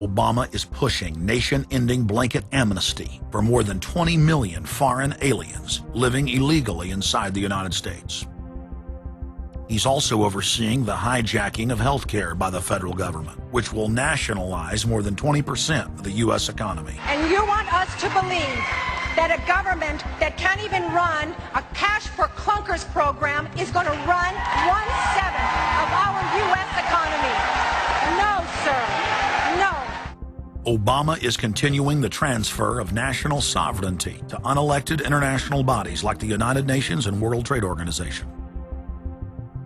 Obama is pushing nation-ending blanket amnesty for more than 20 million foreign aliens living illegally inside the United States. He's also overseeing the hijacking of healthcare by the federal government, which will nationalize more than 20% of the U.S. economy. And you want us to believe that a government that can't even run a cash for clunkers program is going to run 1/7 of our U.S. economy? No, sir. No. Obama is continuing the transfer of national sovereignty to unelected international bodies like the United Nations and World Trade Organization.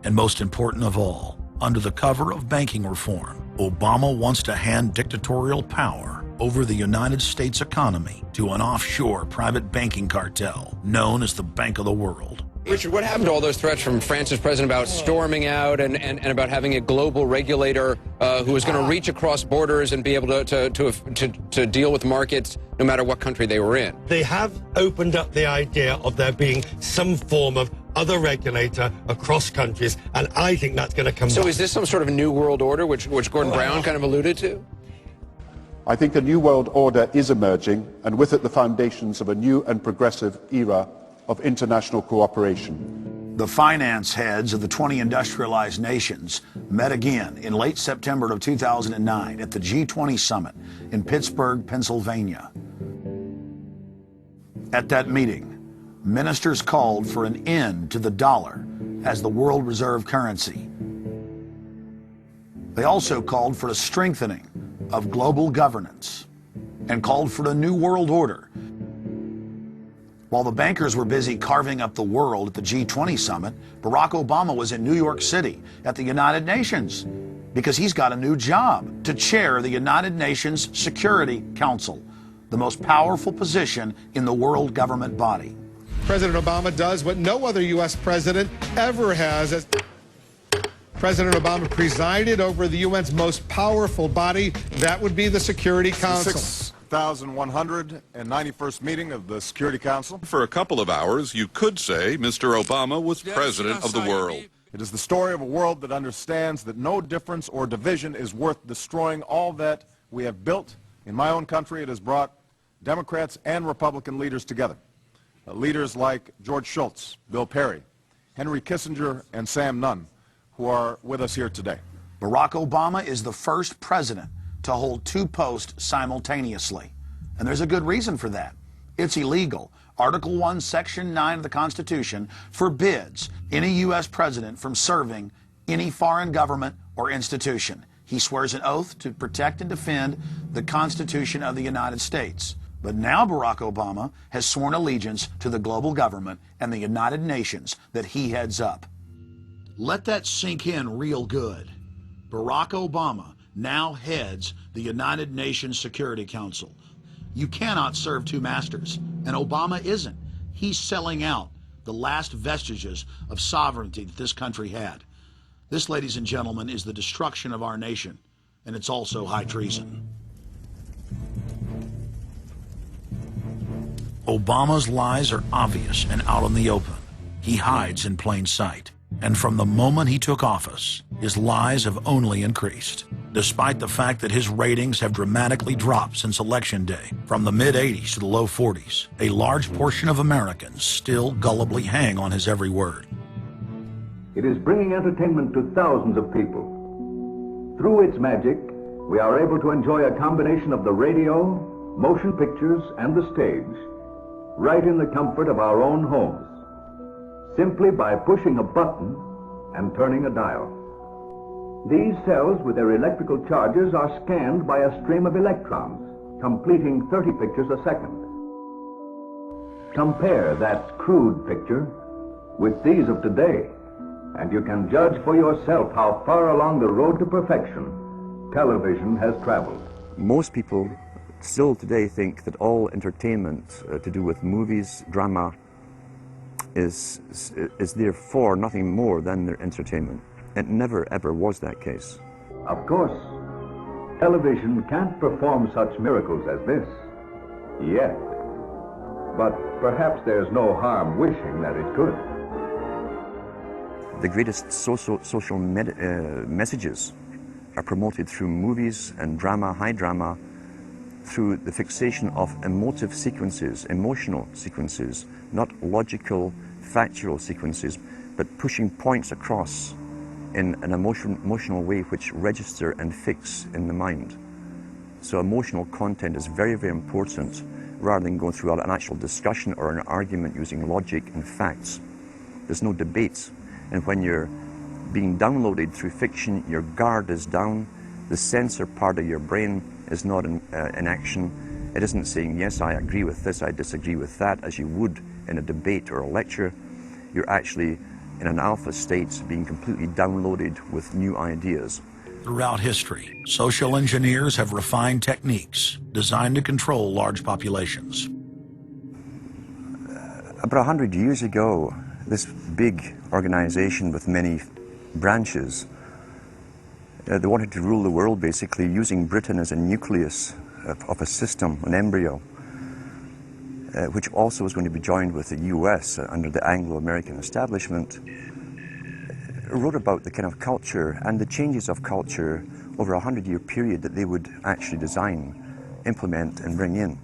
And most important of all, under the cover of banking reform, Obama wants to hand dictatorial power over the United States economy to an offshore private banking cartel known as the Bank of the World. Richard, what happened to all those threats from France's president about storming out and about having a global regulator who was going to reach across borders and be able to deal with markets no matter what country they were in? They have opened up the idea of there being some form of other regulator across countries, and I think that's going to come So back. is this some sort of new world order, which Gordon Brown kind of alluded to? I think a new world order is emerging, and with it the foundations of a new and progressive era of international cooperation. The finance heads of the 20 industrialized nations met again in late September of 2009 at the G20 summit in Pittsburgh, Pennsylvania. At that meeting, ministers called for an end to the dollar as the world reserve currency. They also called for a strengthening of global governance and called for a new world order. While the bankers were busy carving up the world at the G20 summit, Barack Obama was in New York City at the United Nations because he's got a new job to chair the United Nations Security Council, the most powerful position in the world government body. President Obama does what no other U.S. president ever has. As President Obama presided over the UN's most powerful body, that would be the Security Council. 6,191st meeting of the Security Council. For a couple of hours, you could say Mr. Obama was president of the world. It is the story of a world that understands that no difference or division is worth destroying all that we have built. In my own country, it has brought Democrats and Republican leaders together. Leaders like George Shultz, Bill Perry, Henry Kissinger, and Sam Nunn, who are with us here today. Barack Obama is the first president to hold two posts simultaneously. And there's a good reason for that. It's illegal. Article 1, Section 9 of the Constitution forbids any U.S. president from serving any foreign government or institution. He swears an oath to protect and defend the Constitution of the United States. But now Barack Obama has sworn allegiance to the global government and the United Nations that he heads up. Let that sink in real good. Barack Obama now heads the United Nations Security Council. You cannot serve two masters, and Obama isn't. He's selling out the last vestiges of sovereignty that this country had. This, ladies and gentlemen, is the destruction of our nation, and it's also high treason. Obama's lies are obvious and out in the open. He hides in plain sight. And from the moment he took office, his lies have only increased, despite the fact that his ratings have dramatically dropped since Election Day. From the mid-80s to the low 40s, a large portion of Americans still gullibly hang on his every word. It is bringing entertainment to thousands of people. Through its magic, we are able to enjoy a combination of the radio, motion pictures, and the stage, right in the comfort of our own homes, simply by pushing a button and turning a dial. These cells with their electrical charges are scanned by a stream of electrons, completing 30 pictures a second. Compare that crude picture with these of today, and you can judge for yourself how far along the road to perfection television has traveled. Most people still today think that all entertainment to do with movies, drama, is therefore nothing more than their entertainment. It never ever was that case. Of course, television can't perform such miracles as this, yet. But perhaps there's no harm wishing that it could. The greatest social messages are promoted through movies and drama, high drama, through the fixation of emotive sequences, emotional sequences, not logical, factual sequences, but pushing points across in an emotional way which register and fix in the mind. So emotional content is very, very important, rather than going through an actual discussion or an argument using logic and facts. There's no debate. And when you're being downloaded through fiction, your guard is down, the censor part of your brain is not in action. It isn't saying, yes, I agree with this, I disagree with that, as you would in a debate or a lecture. You're actually in an alpha state, being completely downloaded with new ideas. Throughout history, social engineers have refined techniques designed to control large populations. About 100 years ago, this big organization with many branches, they wanted to rule the world basically using Britain as a nucleus of a system, an embryo, which also was going to be joined with the US under the Anglo-American establishment, wrote about the kind of culture and the changes of culture over a 100-year period that they would actually design, implement and bring in.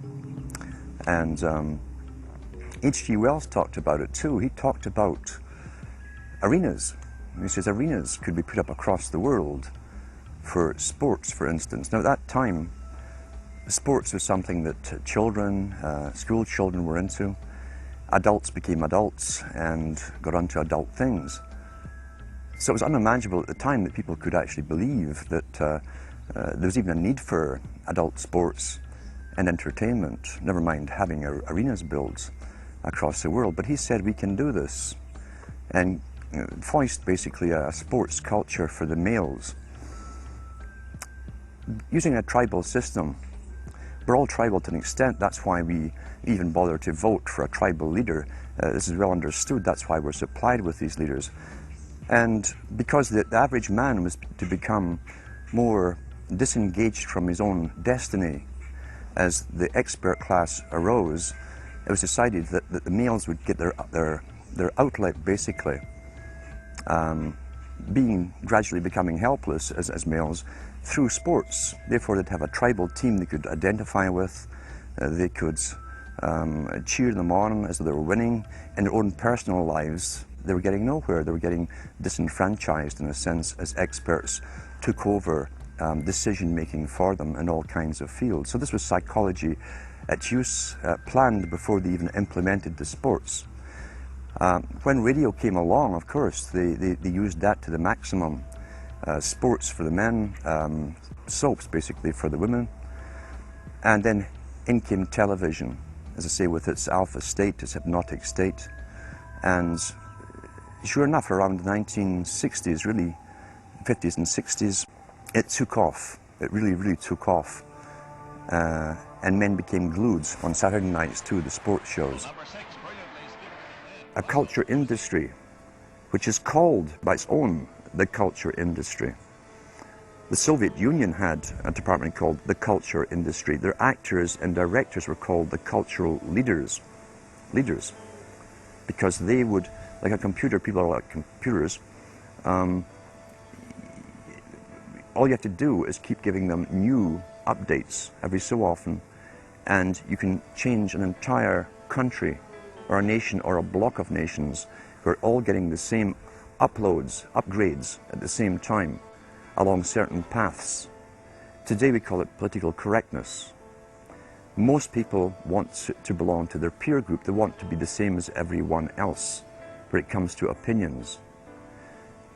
And H.G. Wells talked about it too. He talked about arenas. He says arenas could be put up across the world for sports, for instance. Now at that time, sports was something that children, school children were into. Adults became adults and got onto adult things. So it was unimaginable at the time that people could actually believe that there was even a need for adult sports and entertainment, never mind having arenas built across the world. But he said we can do this and foist basically a sports culture for the males. Using a tribal system, we're all tribal to an extent, that's why we even bother to vote for a tribal leader. This is well understood, that's why we're supplied with these leaders. And because the average man was to become more disengaged from his own destiny as the expert class arose, it was decided that the males would get their outlet basically, gradually becoming helpless as males through sports. Therefore they'd have a tribal team they could identify with, they could cheer them on as they were winning. In their own personal lives, they were getting nowhere. They were getting disenfranchised in a sense as experts took over decision-making for them in all kinds of fields. So this was psychology at use, planned before they even implemented the sports. When radio came along, of course, they used that to the maximum. Sports for the men, soaps basically for the women. And then in came television, as I say, with its alpha state, its hypnotic state. And sure enough, around the 1960s, really, 50s and 60s, it took off. It really, really took off. And men became glued on Saturday nights to the sports shows. A culture industry, which is called by its own the culture industry. The Soviet Union had a department called the culture industry. Their actors and directors were called the cultural leaders, because they would, like a computer, people are like computers, all you have to do is keep giving them new updates every so often, and you can change an entire country or a nation or a block of nations who are all getting the same upgrades at the same time along certain paths. Today we call it political correctness. Most people want to belong to their peer group. They want to be the same as everyone else when it comes to opinions.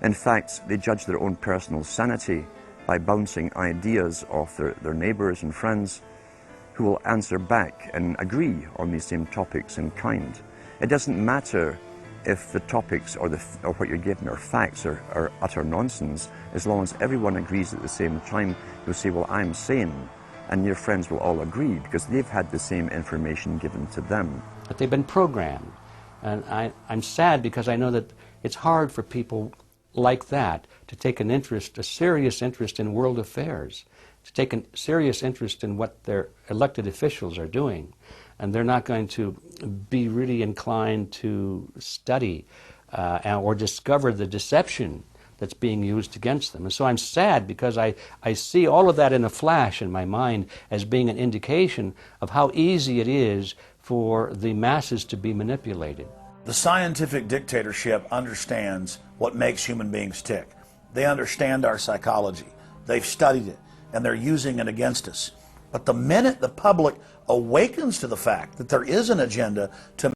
In fact, they judge their own personal sanity by bouncing ideas off their neighbors and friends who will answer back and agree on these same topics in kind. It doesn't matter if the topics or what you're given are facts or utter nonsense, as long as everyone agrees at the same time. You'll say, well, I'm sane, and your friends will all agree because they've had the same information given to them. But they've been programmed, and I'm sad because I know that it's hard for people like that to take an interest, a serious interest in world affairs, to take a serious interest in what their elected officials are doing. And they're not going to be really inclined to study or discover the deception that's being used against them. And so I'm sad because I see all of that in a flash in my mind as being an indication of how easy it is for the masses to be manipulated. The scientific dictatorship understands what makes human beings tick. They understand our psychology. They've studied it, and they're using it against us. But the minute the public awakens to the fact that there is an agenda to